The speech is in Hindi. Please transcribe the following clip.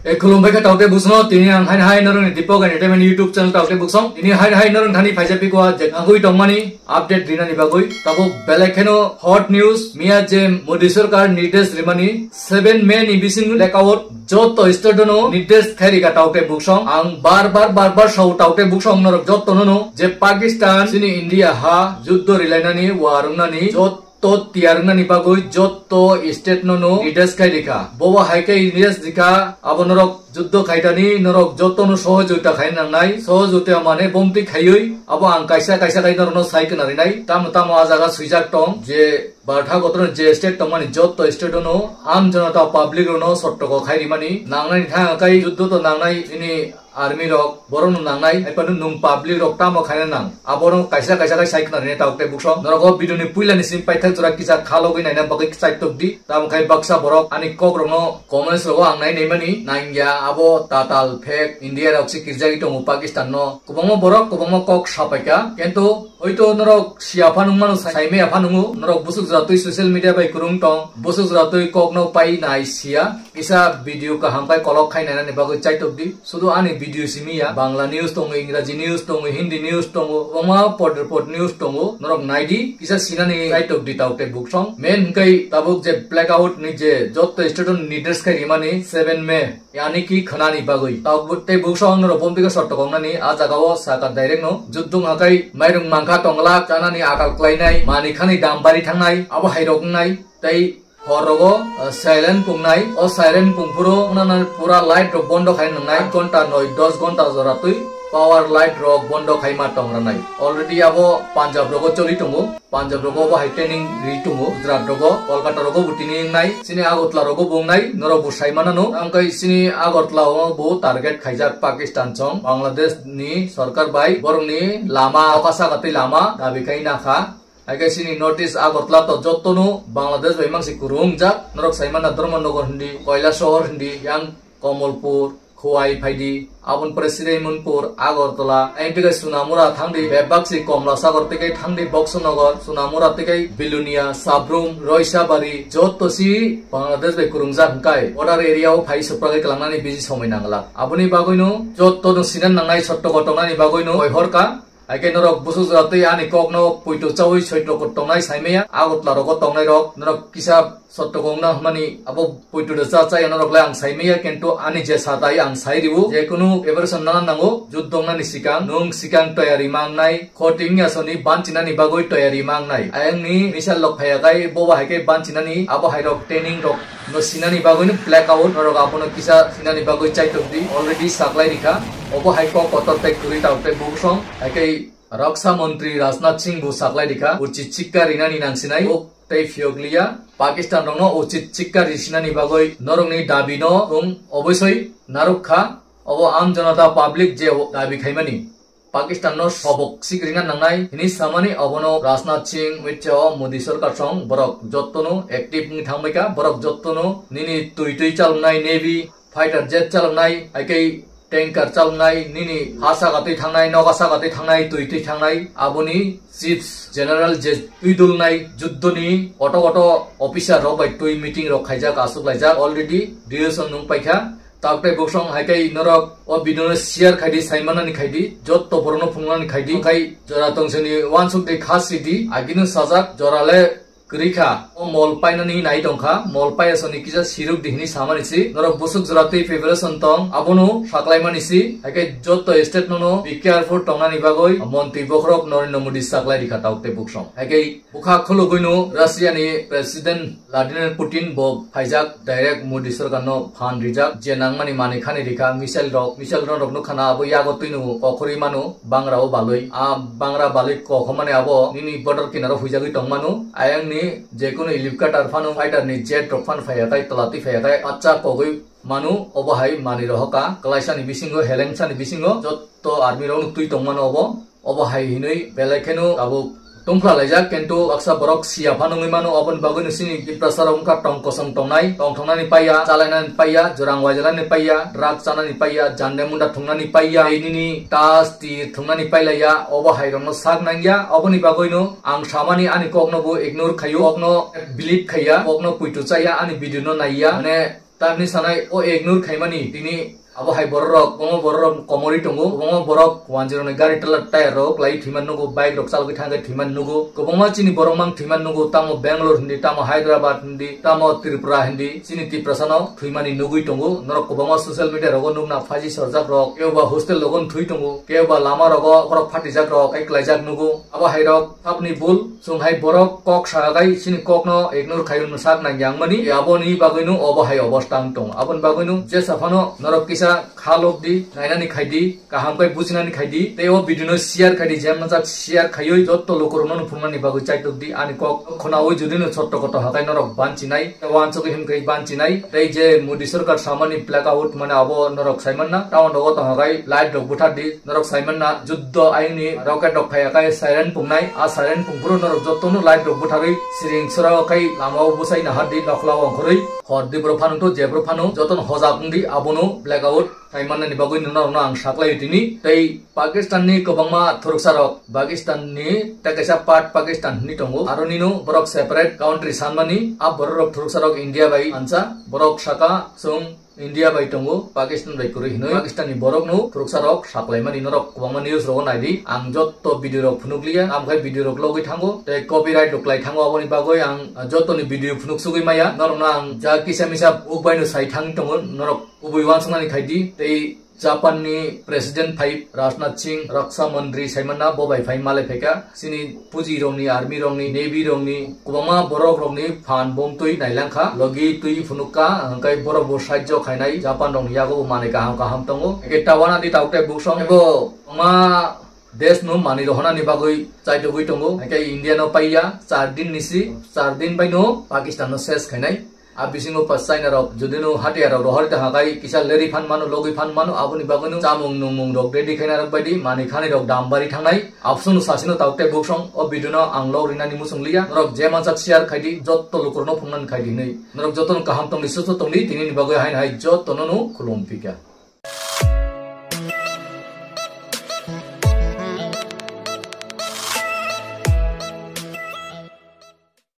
खुलुमबाय का तावते बुसनो तिनि आं हाय नरन दीपक एंटरटेनमेंट YouTube चैनल तावते बुसं तिनि हाय नरन थानि फाइजापि को जेगागुइ टंगमानि अपडेट दिनानि बागुइ ताबो बेलेखेनो हट न्यूज मिया जे मोदी सरकार निर्देश रिमानि 7 मे नि बिसिं लेकाउट जतो स्टुडेन्टनो निर्देश खारिका तावते बुसं आं बार सौ तावते बुसं नरक जतोनो जे पाकिस्तान सिनि इंडिया हा युद्ध रिलायनानि वारुंनानि जत तो तियारनानि बागुइ जतो स्टेट नो निर्देश खारिका बोवा हाइके निर्देश दिखा अब नरक युद्ध खाइतानि नरक जतोनो सहयोगिता खाइनांनाय सहयोगिता माने बमति खायै अब आं कायसा खाइ नरनो साइकनारिनाय ताम आजागा सुइजाक टं जे बारथा गतन जे स्टेट टमानि जतो स्टेट नो आम जनता पब्लिक नो सट्टको खाइरिमानि नांनायनि थाखाय युद्ध तो नांनाय इनि आर्मी रक बरनो नांनाय एपानु नुम पब्लिक रक तामो खाइना नां आबनो कायसा साइकनारिने तावते बुसो नरगो बिदुनि पुइलानि सिम पाइथाक जरा किसा खालगै नायना बगै साइटकदि ताम खाइ बक्सा बरक आनि कग्रनो कमेन्स रगो आंनाय नैमानि नांगिया आबो ताताल फेक इंडिया रक्सि किरजागि टंगो पाकिस्तान नो कुबंगो बरक कुबंगो कक सापाइका किन्तु हयतो नरक सियाफा नुमानो साइमे आफा नुमु नरक बुसुक जातुइ सोशल मीडिया बाय कुरुंग टं बुसुक जातुइ ककनो पाइ नाइ सिया किसा भिडियो का हमपाय कलक खाइनानै बगै साइटकदि सुदु आनि भिडियो सिमिया बांला न्यूज दङ इंराजी न्यूज दङ हिंदी न्यूज दङ वमा पट न्यूज दङ नरक नाइदि किसा सिनानि राइटक दिताउते बुकसं मेन कै ताबुक जे ब्लैक आउट नि जे जत स्टुडेन्ट निर्देश खारि माने 7 मे यानी कि खनानि बागै ताबुते बुकसं नरक बमतिका सट्टकंनानि आजागाव साका डाइरेक्ट नो जुद्दुं हाकै माइरुं मांखा टंगला जानानि आगाल क्लाइनाय मानिखानि दामबारि थांनाय अब हाइरकनाय तै हरगो साइलेंट पुंनाय ओ साइलेंट पुंपुरो उनाना पूरा लाइट रक बंद खाइनांनाय घंटा 9-10 घंटा जरातुइ पावर लाइट रक बंद खाइमा टंगरानाय अलरेडी आबो पांजाब रगो चलि टंगो पांजाब रगो हाइ ट्रेनिंग रि टंगो गुजरात रगो कलकाता रगो बुटिनि नाय सिनि आगरतला रगो बुंनाय नरो बुसाइमानानो आंकै सिनि आगरतला बो टारगेट खाइजाक पाकिस्तान सं बांलादेश नि सरकार बाय बरंनि लामा अकासा गति लामा दाबिखाइ नाखा आगे सिनी नोटिस आगरतला तो जतोनो बांग्लादेश बाय मांसि कुरुंजाक नरक साइमाना धर्मनगर हिंदी कोयला शहर हिंदी यां कमलपुर खोवाई फाइदी आबन प्रेसिडेन्टपुर आगरतला एंटिका सुनामुरा थांदि बेबाक्सि कमला सागर तेकै थांदि बक्सनगर सुनामुरा तेकै बिलुनिया साब्रुम रयसाबारी जतोसि बांग्लादेश बाय कुरुंजाक हंकाय बॉर्डर एरियाव फाइ सप्रागै कलांनानै बिजि समय नांगला आबनि बागैनो जतोनो सिनान नांनाय सट्ट गटनानि बागैनो हरका आइके नरक बुसु जातै आनि ककनो पुइतो चावै सैतो कटंनाय साइमेया आगतला रग टंनाय रक नरक किसा सट्ट गंना हमानि आबो पुइतो दसा चाय नरकला आं साइमेया किन्तु आनि जे साताय आं साइरिबु जेकुनु एबारसन ना नांगो जुद्धंनानि सिकां नों सिकां तयारि मांनाय खटिं यासनि बानचिनानि बागै तयारि मांनाय आयंनि मिसाल लक फायागाय बोबा हाइके बानचिनानि आबो हाइरक ट्रेनिंग रक no sinani bagoy black out norok apono kisa sinani bagoy chaitokdi already saklai rikha obo haiko kotortek turi taute buksong haikei raksa mantri rajnath singh bu saklai rikha uchi chikka rinani nangsinai tei fioglia pakistan rongno uchi chikka risinani bagoy norongni dabi no obosoi narukha obo am janata public je dabi khaimani Pakistan नो सबक सिग्रिना नांनाय हिनि सामानि अबनो राजनाथ सिंह मिथ्या मोदी सरकार सं बरक जत्तनो एक्टिव नि थांबायका बरक जत्तनो निनि तुइ चालनाय नेवी फाइटर जेट चालनाय आइकै टैंकार चालनाय निनि हासा गातै थांनाय नगासा गातै थांनाय तुइ थांनाय आबनि चीफ जनरल जे तुइदुलनाय जुद्धनि अटो अफिसार रक बाय तुइ मीटिंग रक खाइजाक आसुलाइजाक अलरेडी डिरेक्शन नुं पाइखा ताकते बुसं हाइकै नरक ओ बिदुनो शेयर खाइदि साइमानानि खाइदि जत्तो बरनो फुंनानि खाइदि खाइ जरा तंसनि वानसुक दे खासिदि आगिनो साजाक जराले ग्रिखा ओ मल पाइनानि नाइ दंखा मल पायसनि किजा सिरुक दिहनि सामानिसि नरक बुसुक जरातै फेभरेसन तंग आबनो साक्लाइमानिसि हाइकै जत्तो स्टेट नो बि केयारफुल टंगानि बागै मन्त्रि बखरक नरेन्द्र मोदी साक्लाइ रिखा ताकते बुसं हाइकै बुखा खुलुगैनो रासियानि प्रेसिडेन्ट व्लादिमिर पुतिन बो फाइजाक डाइरेक्ट मोदी सरकारनो फान रिजाक जे नांमानि मानिखानि रिखा मिसाइल रक नो खाना आबो यागो तुइनु कखरि मानु बांग्राओ बालै आ बांग्रा बालै कखमाने आबो निनि बॉर्डर किनारो हुइजागै टंगमानु आयंनि जेकुनु हेलिकप्टार फानु फाइटर नि जेट रक फान फायाकै तलाति फायाकै अच्छा पगै मानु अबहाय मानि रहका क्लाइसानि बिसिंगो हेलेंसानि बिसिंगो जत्तो आर्मी रौनु तुइ टंगमानो अबहाय हिनै बेलाखेनु आबो tongkla laijak kento aksa borok sia phanungui mano obon bagun sini giprasara ungka tong kosong tongnai tong thongnani paya chalainan paya jorang wajalani paya drug chanani paya jande munda thongnani paya ini tas tir thongnani pailaya obo hairongno sak nangya oboni bagoino ang samani ani kokno bo ignore khayo okno believe khaya okno puitu chaya ani video no naiya mane tamni sanai o ignore khaimani tini abo hai borok bongo borok komori tongo bongo borok 10 ni gari telat tire rok lai thiman nugo bike rok salgi thanga thiman nugo kobongma chini borok mang thiman nugo tamo Bangalore hindi tamo Hyderabad hindi tamo Tripura hindi chini ti prasano thimani nugui tongo norok kobongma social media rogo nugna phaji sarjak rok keba hostel logon thui tongo keba lama rogo borok phatijak rok kai klaijak nugo abo hai rok apni bul sung hai borok kok sagai chini kok no ignore khayun sak na yangmani abo ni bagoinu abo hai obostang tong abon bagoinu je safano norok kisa khalok di nainani khaidi kaham kai bujinani khaidi teo video no share khaidi jamajak share khayoi jotto lokorno phumani bagu chaitok di ani kok khona oi judino chotto koto hakai norok banchinai wanchok him kai banchinai tei je modi sarkar samani blackout mane abo norok saimanna town dogo to hakai light dog buthar di norok saimanna juddo aini rocket dog phaya kai siren pungnai a siren pungpuro norok jotto no light dog buthari siring sora kai lamao busai na hadi noklaw khoroi horde bro phanu to je bro phanu joton hojakungdi abono blackout Taiman ni bagui nuna ang saklai tini tei Pakistan ni kobangma thurksarok Pakistan ni takesa part Pakistan ni tongo aroni no borok separate country sanmani ab borok thurksarok India bai ansa borok saka sung India bai tongo Pakistan bai kuri hinoi Pakistan ni borok no thurksarok saklai mani norok kobangma news ro naidi ang jotto video rok phunuklia amkai video rok logoi thango tei copyright roklai thango aboni bagoi ang jotto ni video phunuk sugoi maya norona ang ja kisa misa ubai no sai thang tongo norok ubui wansangani khaidi tei Japan ni President Phai Rajnath Singh Raksha Mantri Saimana Bobai Phai Malai Pheka sini Puji rong ni Army rong ni Navy rong ni kubama borok rong ni phan bom tui nailangkha logi tui phunuka angkai borok bo sajjo khainai Japan rong yago mane kaham tongo ekta wana di taukte buksong ebo ma देश नो मानि रहना नि बागै चाइतो गइ टंगो एके इंडिया नो पाइया 4 दिन निसि 4 दिन बाइनो पाकिस्तान नो सेस खैनाय आ बिसिंगो चाइना रक जुदिनो हाटिया रक रहर ते हागाय किसा लेरि फान मानो लगै फान मानो आबुनि बागैनो चामुं नुमुं रक रेडि खैना रक बायदि मानि खानि रक दामबारि थांनाय आपसुनु सासिनो ताउते बुक्सं अ बिदुनो आं लौ रिनानि मुसुंलिया नरक जे मानसा शेयार खायदि जत्तो लुकुरनो फुंनान खायदि नै नरक जतन काहाम तंनि सुसु तंनि तिनि बागै हाय हाय जत्तो नो खुलुम फिका